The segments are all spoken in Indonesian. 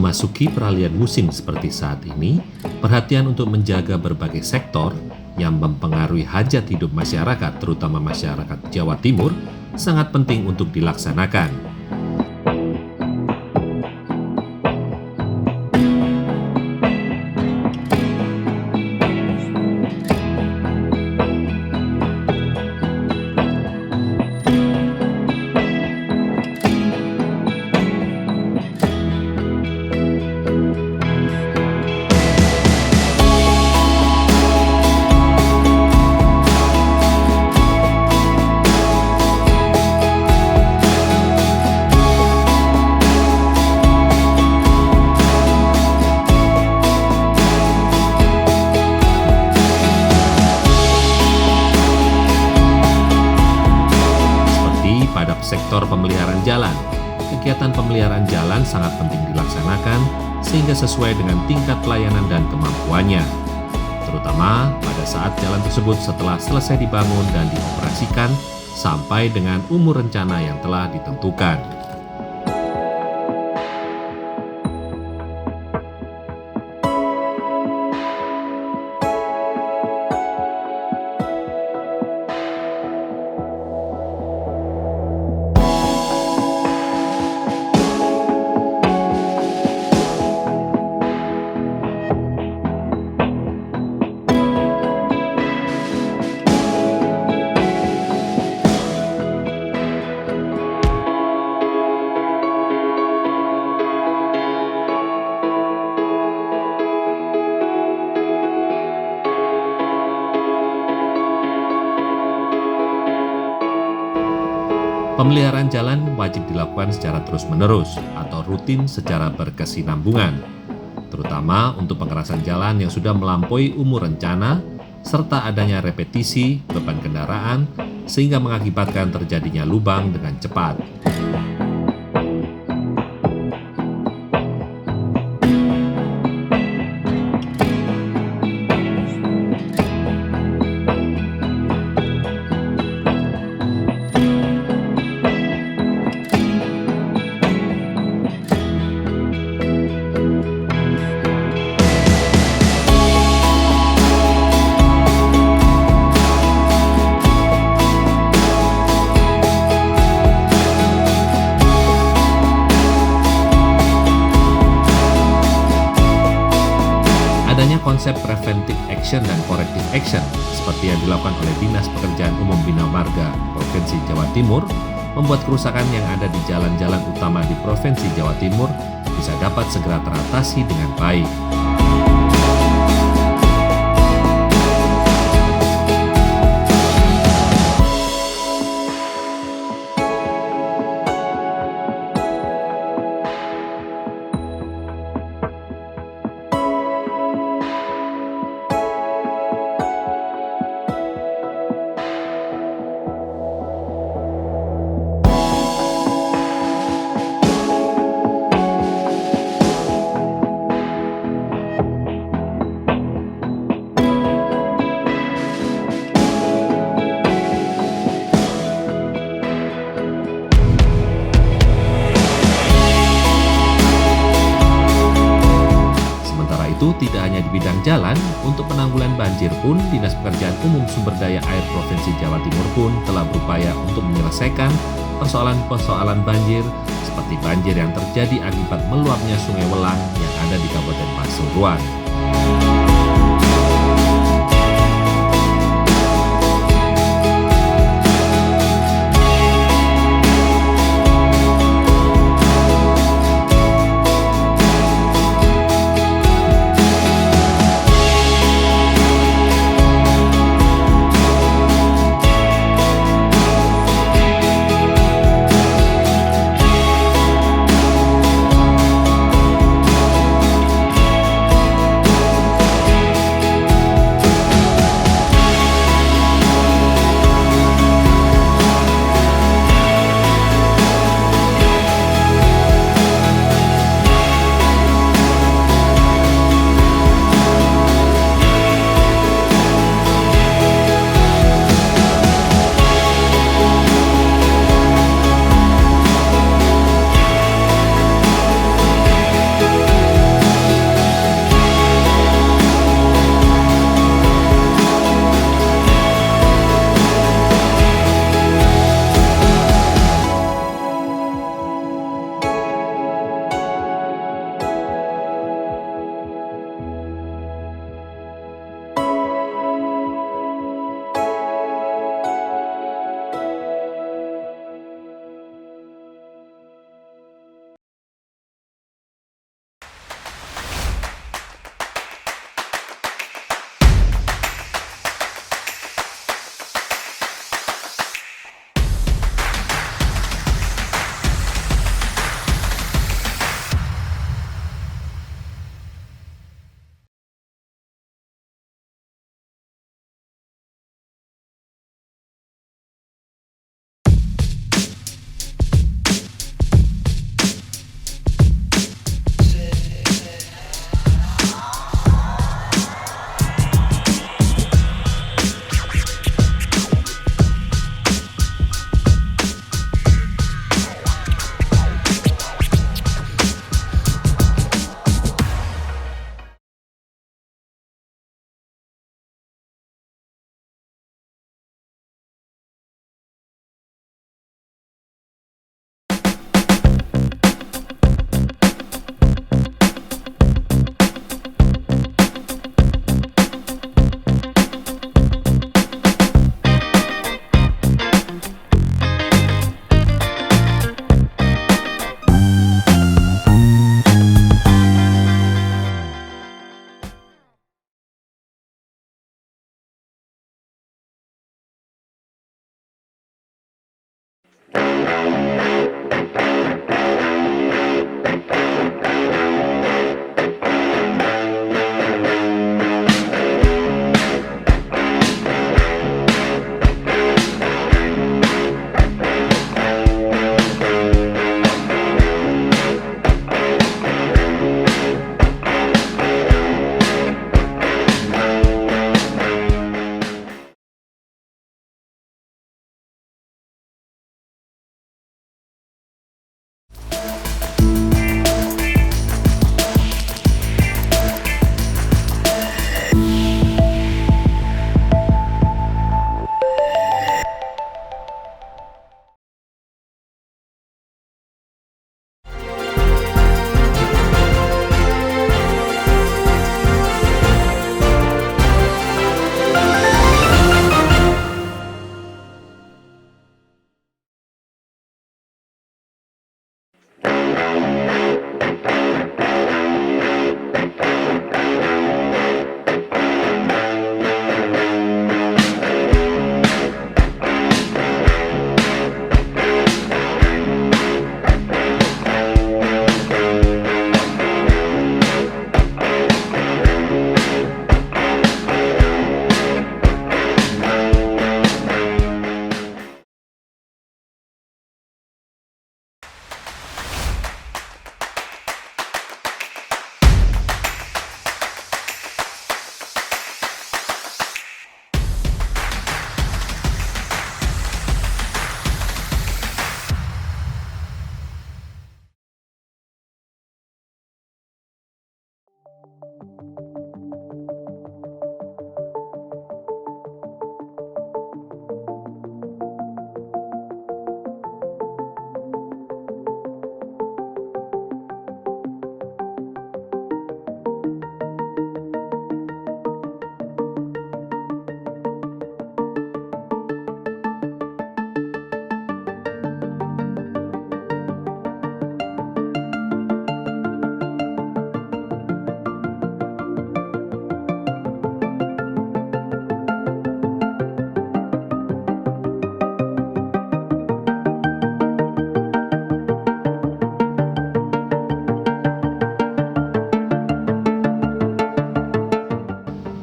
Memasuki peralihan musim seperti saat ini, perhatian untuk menjaga berbagai sektor yang mempengaruhi hajat hidup masyarakat, terutama masyarakat Jawa Timur, sangat penting untuk dilaksanakan. Pada sektor pemeliharaan jalan, kegiatan pemeliharaan jalan sangat penting dilaksanakan sehingga sesuai dengan tingkat pelayanan dan kemampuannya, terutama pada saat jalan tersebut setelah selesai dibangun dan dioperasikan sampai dengan umur rencana yang telah ditentukan. Pemeliharaan jalan wajib dilakukan secara terus-menerus atau rutin secara berkesinambungan, terutama untuk pengerasan jalan yang sudah melampaui umur rencana, serta adanya repetisi beban kendaraan sehingga mengakibatkan terjadinya lubang dengan cepat. Adanya konsep preventive action dan corrective action seperti yang dilakukan oleh Dinas Pekerjaan Umum Bina Marga Provinsi Jawa Timur membuat kerusakan yang ada di jalan-jalan utama di Provinsi Jawa Timur bisa dapat segera teratasi dengan baik. Tidak hanya di bidang jalan, untuk penanggulangan banjir pun Dinas Pekerjaan Umum Sumber Daya Air Provinsi Jawa Timur pun telah berupaya untuk menyelesaikan persoalan-persoalan banjir seperti banjir yang terjadi akibat meluapnya Sungai Welang yang ada di Kabupaten Pasuruan.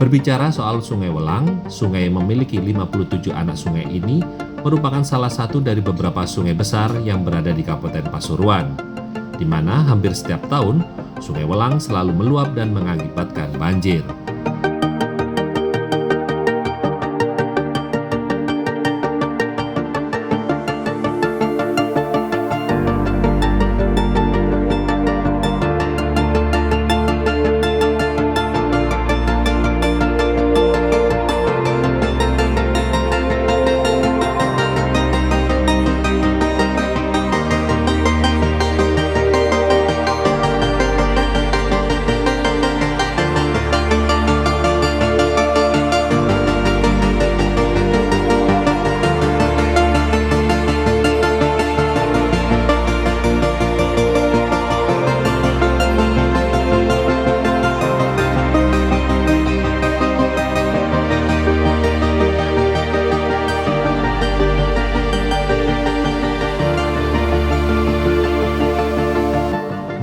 Berbicara soal Sungai Welang, sungai yang memiliki 57 anak sungai ini merupakan salah satu dari beberapa sungai besar yang berada di Kabupaten Pasuruan, di mana hampir setiap tahun Sungai Welang selalu meluap dan mengakibatkan banjir.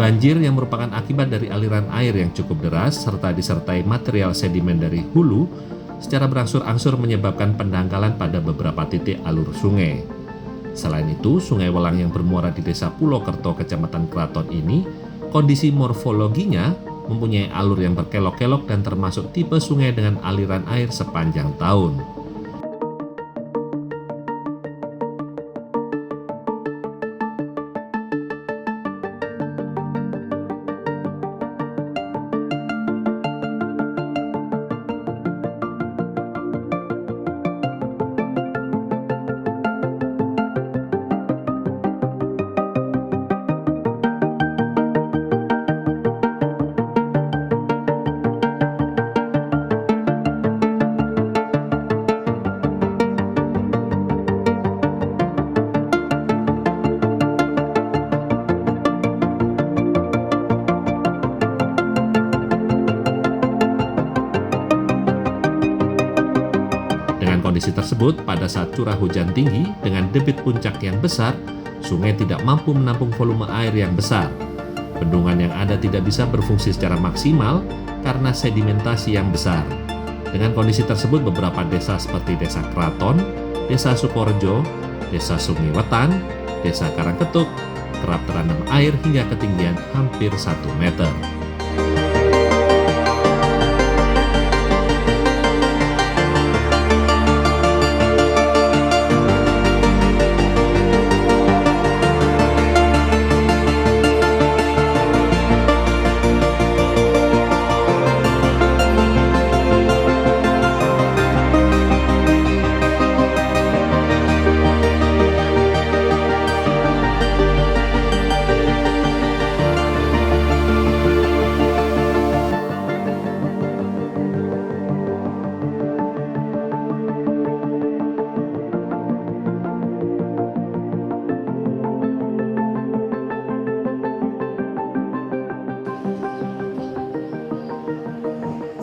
Banjir yang merupakan akibat dari aliran air yang cukup deras serta disertai material sedimen dari hulu secara berangsur-angsur menyebabkan pendangkalan pada beberapa titik alur sungai. Selain itu, Sungai Welang yang bermuara di Desa Pulokerto, Kecamatan Kraton ini, kondisi morfologinya mempunyai alur yang berkelok-kelok dan termasuk tipe sungai dengan aliran air sepanjang tahun. tersebut, pada saat curah hujan tinggi dengan debit puncak yang besar, sungai tidak mampu menampung volume air yang besar. Bendungan yang ada tidak bisa berfungsi secara maksimal karena sedimentasi yang besar. Dengan kondisi tersebut, beberapa desa seperti Desa Kraton, Desa Sukorejo, Desa Sungai Wetan, Desa Karangketuk kerap terendam air hingga ketinggian hampir 1 meter.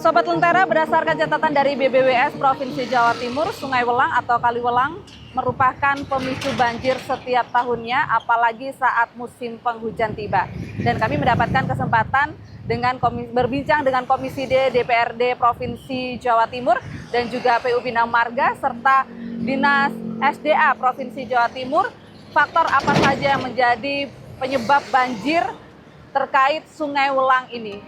Sobat Lentera, berdasarkan catatan dari BBWS Provinsi Jawa Timur, Sungai Welang atau Kali Welang merupakan pemicu banjir setiap tahunnya, apalagi saat musim penghujan tiba. Dan kami mendapatkan kesempatan berbincang dengan Komisi D DPRD Provinsi Jawa Timur dan juga PU Bina Marga serta Dinas SDA Provinsi Jawa Timur. Faktor apa saja yang menjadi penyebab banjir terkait Sungai Welang ini?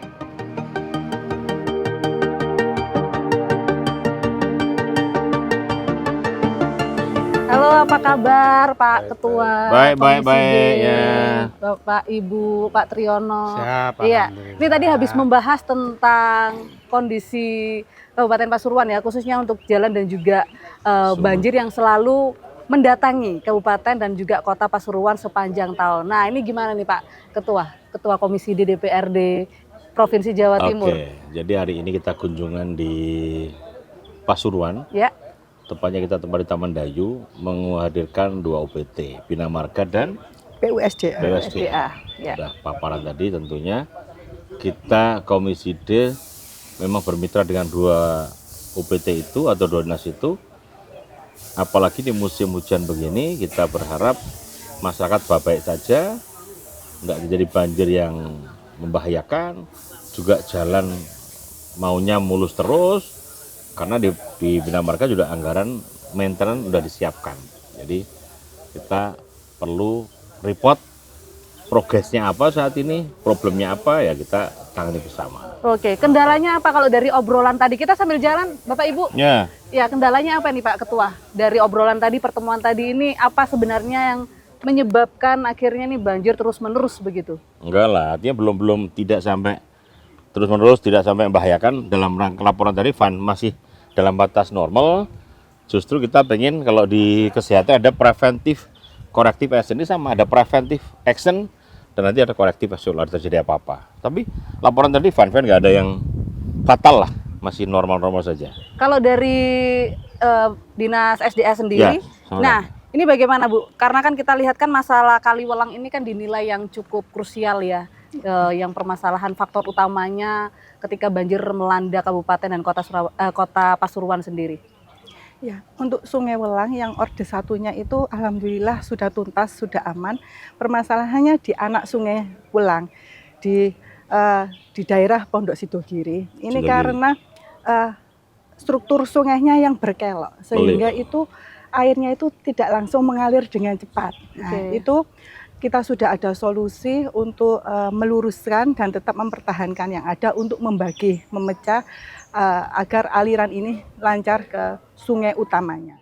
Halo, apa kabar Pak Ketua? Baik ya. Bapak Ibu, Pak Triyono. Siap, iya. Ini tadi habis membahas tentang kondisi Kabupaten Pasuruan ya, khususnya untuk jalan dan juga banjir yang selalu mendatangi Kabupaten dan juga Kota Pasuruan sepanjang tahun. Nah, ini gimana nih Pak Ketua? Ketua Komisi D DPRD Provinsi Jawa Timur. Oke, jadi hari ini kita kunjungan di Pasuruan. Ya. Tepatnya kita tempat di Taman Dayu menghadirkan 2 OPT, Bina Marga dan PUSDA. Ya. Sudah paparan tadi tentunya. Kita Komisi D memang bermitra dengan 2 OPT itu atau 2 dinas itu. Apalagi di musim hujan begini, kita berharap masyarakat baik-baik saja, nggak terjadi banjir yang membahayakan, juga jalan maunya mulus terus. Karena di Bina Marga juga anggaran maintenance sudah disiapkan. Jadi kita perlu report progresnya apa saat ini, problemnya apa, ya kita tangani bersama. Oke, kendalanya apa kalau dari obrolan tadi? Kita sambil jalan, Bapak Ibu. Ya. Ya, kendalanya apa nih Pak Ketua? Dari obrolan tadi, pertemuan tadi ini, apa sebenarnya yang menyebabkan akhirnya nih banjir terus-menerus begitu? Enggak lah, artinya belum tidak sampai terus-menerus, tidak sampai membahayakan. Dalam rangka laporan tadi, masih dalam batas normal. Justru kita pengen kalau di kesehatan ada preventif corrective action, ini sama, ada preventive action dan nanti ada corrective action kalau terjadi apa-apa. Tapi laporan tadi nggak ada yang fatal lah, masih normal-normal saja. Kalau dari Dinas SDA sendiri, ya, nah ini bagaimana Bu? Karena kan kita lihat kan masalah Kali Welang ini kan dinilai yang cukup krusial ya. Yang permasalahan faktor utamanya ketika banjir melanda Kabupaten dan Kota Pasuruan sendiri. Ya, untuk Sungai Welang yang orde satunya itu alhamdulillah sudah tuntas, sudah aman. Permasalahannya di anak Sungai Welang di daerah Pondok Sidogiri. Ini karena struktur sungainya yang berkelok sehingga itu airnya itu tidak langsung mengalir dengan cepat. Nah, itu kita sudah ada solusi untuk meluruskan dan tetap mempertahankan yang ada untuk memecah agar aliran ini lancar ke sungai utamanya.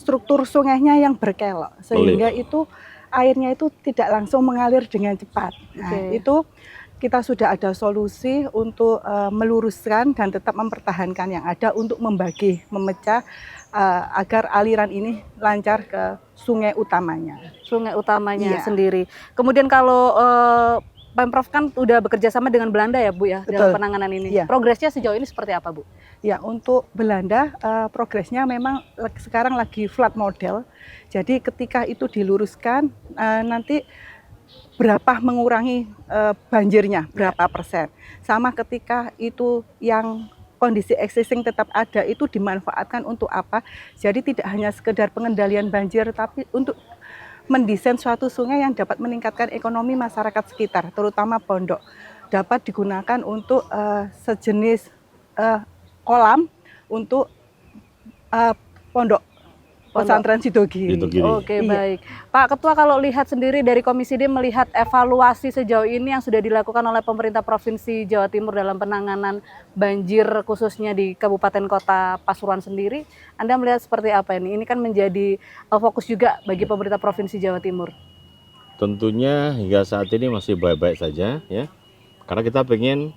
Struktur sungainya yang berkelok sehingga itu airnya itu tidak langsung mengalir dengan cepat. Nah, itu kita sudah ada solusi untuk meluruskan dan tetap mempertahankan yang ada untuk membagi, memecah agar aliran ini lancar ke sungai utamanya. Sungai utamanya sendiri. Kemudian kalau Pemprov kan udah bekerja sama dengan Belanda ya Bu ya, dalam penanganan ini. Progresnya sejauh ini seperti apa Bu? Ya, untuk Belanda progresnya memang sekarang lagi flat model. Jadi ketika itu diluruskan nanti berapa mengurangi banjirnya, berapa persen. Sama ketika itu yang kondisi existing tetap ada itu dimanfaatkan untuk apa? Jadi tidak hanya sekedar pengendalian banjir tapi untuk mendesain suatu sungai yang dapat meningkatkan ekonomi masyarakat sekitar, terutama pondok, dapat digunakan untuk sejenis kolam untuk pondok pesantren Sidogiri. Oke, baik. Pak Ketua, kalau lihat sendiri dari Komisi D melihat evaluasi sejauh ini yang sudah dilakukan oleh pemerintah Provinsi Jawa Timur dalam penanganan banjir khususnya di Kabupaten Kota Pasuruan sendiri, Anda melihat seperti apa ini? Ini kan menjadi fokus juga bagi pemerintah Provinsi Jawa Timur. Tentunya hingga saat ini masih baik-baik saja ya. Karena kita pengen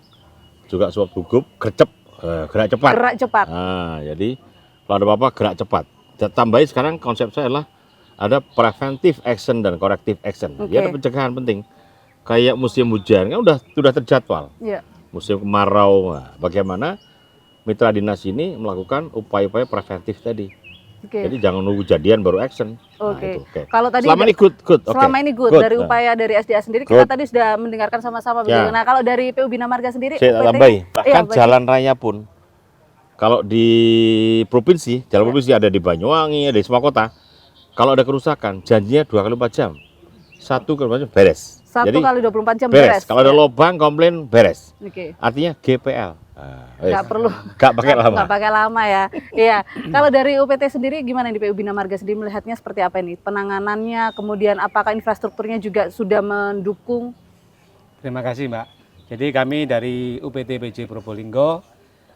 juga suap gugup gerak cepat. Gerak cepat. Nah, jadi kalau ada apa-apa gerak cepat. Tambahin sekarang konsep saya adalah ada preventive action dan corrective action. Ya, ada pencegahan penting. Kayak musim hujan kan sudah terjadwal. Musim kemarau, nah, bagaimana mitra dinas ini melakukan upaya-upaya preventif tadi. Jadi jangan nunggu kejadian baru action. Kalau tadi selama ini good. Selama ini good. Dari upaya dari SDA sendiri kita tadi sudah mendengarkan sama-sama. Nah, kalau dari PU Bina Marga sendiri, saya tambahin. Bahkan jalan raya pun. Kalau di provinsi, jalan provinsi ada di Banyuwangi, ada di semua kota. Kalau ada kerusakan, janjinya 2 kali 4 jam. 1 kali 4 jam beres. 1 kali 24 jam beres. Kalau ada lubang, komplain beres. Artinya GPL. Nggak perlu. Nggak pakai lama. Nggak pakai lama ya. Iya. Kalau dari UPT sendiri gimana di PU Bina Marga sendiri melihatnya seperti apa ini? Penanganannya, kemudian apakah infrastrukturnya juga sudah mendukung? Terima kasih Mbak. Jadi kami dari UPT PJ Probolinggo,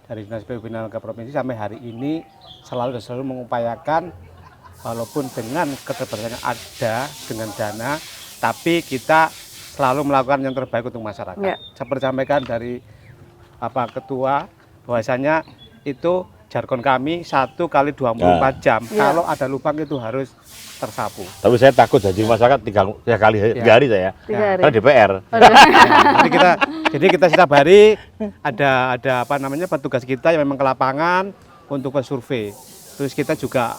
dari Dinas PU Bina Marga Provinsi sampai hari ini selalu mengupayakan walaupun dengan keterbatasan yang ada dengan dana, tapi kita selalu melakukan yang terbaik untuk masyarakat. Seperti sampaikan dari Ketua, bahwasanya itu jargon kami 1 kali 24 jam. Kalau ada lubang itu harus tersapu. Tapi saya takut janji masyarakat 3 hari saya. 3 hari. Karena DPR. Jadi kita setiap hari ada petugas kita yang memang ke lapangan untuk mensurvei. Terus kita juga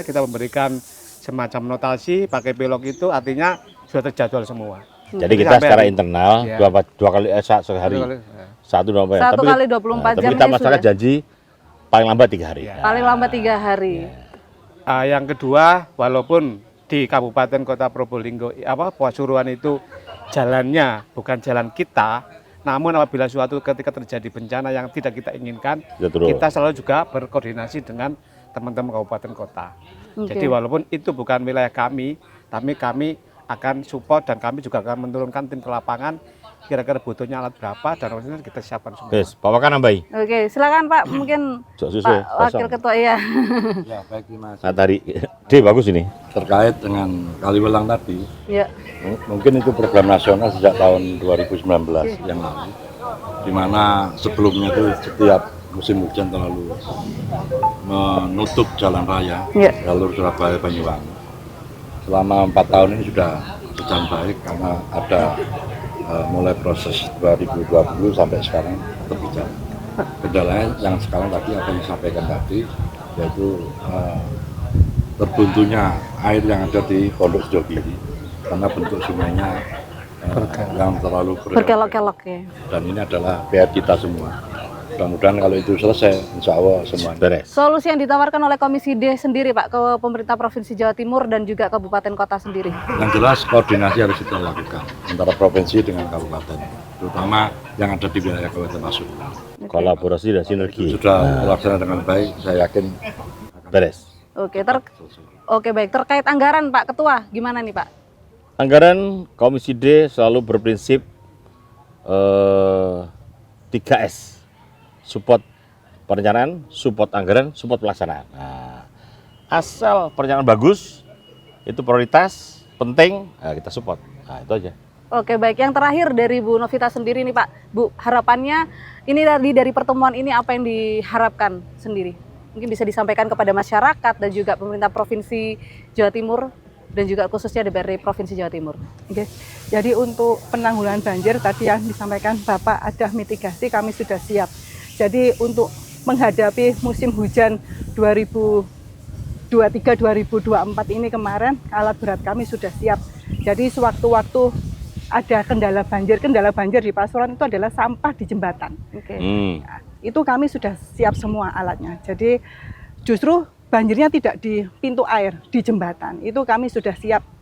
kita memberikan semacam notasi pakai pilot itu, artinya sudah terjadwal semua. Jadi kita Sampai secara hari- internal Iya. dua kali sehari. Satu kali, Satu kali 24 jam Tapi kita ini masyarakat sudah. janji paling lambat 3 hari. Iya. Paling lambat 3 hari. Yang kedua, walaupun di Kabupaten Kota Probolinggo Pasuruan itu jalannya bukan jalan kita, namun apabila suatu ketika terjadi bencana yang tidak kita inginkan, Ya, terus. kita selalu juga berkoordinasi dengan teman-teman kabupaten kota. Oke. Jadi walaupun itu bukan wilayah kami, tapi kami akan support dan kami juga akan menurunkan tim ke lapangan. Kira-kira butuhnya alat berapa dan harusnya kita siapkan semua. Yes, Pak Wakan nambahi. Oke, silakan Pak, mungkin Sok susu, Pak Wakil kosong. Ketua ya. Ya, baik, terima kasih. Nah, tadi, bagus ini. Terkait dengan Kaliwelang tadi, Ya. mungkin itu program nasional sejak tahun 2019 yang lalu, di mana sebelumnya itu setiap musim hujan terlalu menutup jalan raya, Ya. jalur Surabaya Banyuwangi. Selama 4 tahun ini sudah berjalan baik karena ada mulai proses 2020 sampai sekarang tetap berjalan. Kendalanya yang sekarang tadi apa yang disampaikan tadi, yaitu terbuntunya air yang ada di Pondok Sejogiri karena bentuk sungainya yang terlalu Berkelok-kelok ya. dan ini adalah PR kita semua. Mudah-mudahan kalau itu selesai, insya Allah semuanya. Beres. Solusi yang ditawarkan oleh Komisi D sendiri Pak ke pemerintah Provinsi Jawa Timur dan juga kabupaten kota sendiri. Yang jelas koordinasi harus kita lakukan antara provinsi dengan kabupaten, terutama yang ada di wilayah Kabupaten Pasuruan. Kolaborasi dan sinergi. Sudah terlaksana dengan baik, saya yakin Beres. Oke, Oke baik. Terkait anggaran Pak Ketua, gimana nih Pak? Anggaran Komisi D selalu berprinsip 3S. Support perencanaan, support anggaran, support pelaksanaan. Nah, asal perencanaan bagus, itu prioritas, penting, kita support. Nah, itu aja. Oke baik. Yang terakhir dari Bu Novita sendiri nih Pak. Bu, harapannya ini dari pertemuan ini apa yang diharapkan sendiri? Mungkin bisa disampaikan kepada masyarakat dan juga pemerintah Provinsi Jawa Timur dan juga khususnya DPRD Provinsi Jawa Timur. Oke. Jadi untuk penanggulangan banjir tadi yang disampaikan Bapak ada mitigasi, kami sudah siap. Jadi untuk menghadapi musim hujan 2023-2024 ini kemarin alat berat kami sudah siap. Jadi sewaktu-waktu ada kendala banjir di Pasuruan itu adalah sampah di jembatan. Oke. Itu kami sudah siap semua alatnya. Jadi justru banjirnya tidak di pintu air, di jembatan. Itu kami sudah siap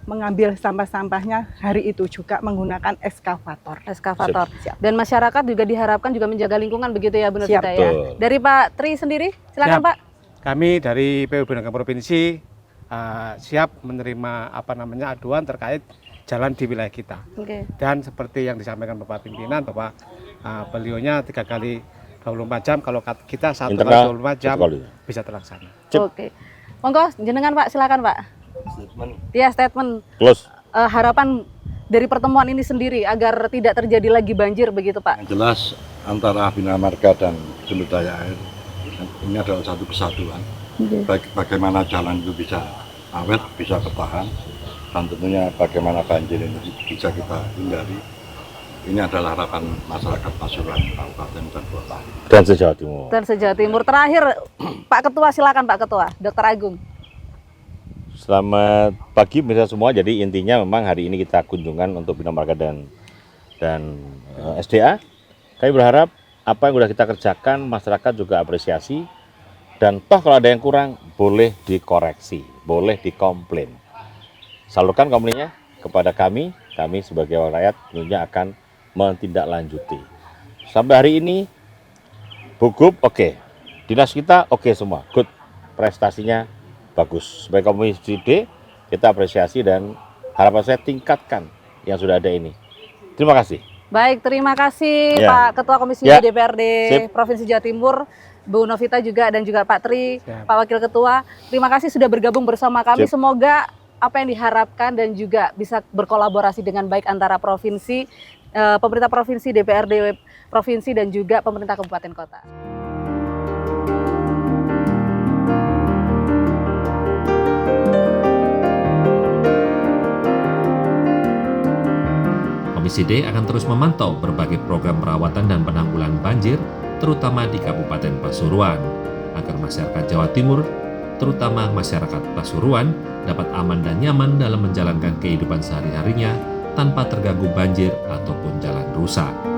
mengambil sampah-sampahnya hari itu juga menggunakan ekskavator. Siap. Dan masyarakat juga diharapkan juga menjaga lingkungan begitu ya Bu Novita Siap. ya. Betul. Dari Pak Tri sendiri, silakan Siap. Pak. Kami dari PU Bidang Provinsi siap menerima aduan terkait jalan di wilayah kita. Oke. Dan seperti yang disampaikan Bapak pimpinan bahwa beliaunya 3 kali 24 jam, kalau kita 1 kali Internal, 24 jam 1 kali. bisa terlaksana. Cep. Oke. Monggo jenengan Pak, silakan Pak. Ya, statement Close. harapan dari pertemuan ini sendiri agar tidak terjadi lagi banjir begitu Pak. yang jelas antara Bina Marga dan sumber daya air ini adalah satu kesatuan. Bagaimana jalan itu bisa awet, bisa bertahan, dan tentunya bagaimana banjir ini bisa kita hindari. Ini adalah harapan masyarakat Pasuruan, Kabupaten dan Kota. Dan se-Jawa Timur. Dan se-Jawa Timur. Terakhir Pak Ketua, silakan Pak Ketua, Dr. Agung. Selamat pagi pemirsa semua. Jadi intinya memang hari ini kita kunjungan untuk Bina Marga dan SDA. Kami berharap apa yang sudah kita kerjakan masyarakat juga apresiasi. Dan toh kalau ada yang kurang boleh dikoreksi, boleh dikomplain. Salurkan komplainnya kepada kami sebagai rakyat tentunya akan menindaklanjuti. Sampai hari ini Bugub oke, dinas kita oke semua, good, prestasinya bagus. Sebagai Komisi D kita apresiasi dan harapan saya tingkatkan yang sudah ada ini. Terima kasih. Baik, terima kasih Ya. Pak Ketua Komisi Ya. DPRD Sip. Provinsi Jawa Timur, Bu Novita juga dan juga Pak Tri, Siap. Pak Wakil Ketua. Terima kasih sudah bergabung bersama kami. Sip. Semoga apa yang diharapkan dan juga bisa berkolaborasi dengan baik antara provinsi, pemerintah provinsi, DPRD provinsi dan juga pemerintah kabupaten kota. Komisi D akan terus memantau berbagai program perawatan dan penanggulangan banjir, terutama di Kabupaten Pasuruan, agar masyarakat Jawa Timur, terutama masyarakat Pasuruan, dapat aman dan nyaman dalam menjalankan kehidupan sehari-harinya tanpa terganggu banjir ataupun jalan rusak.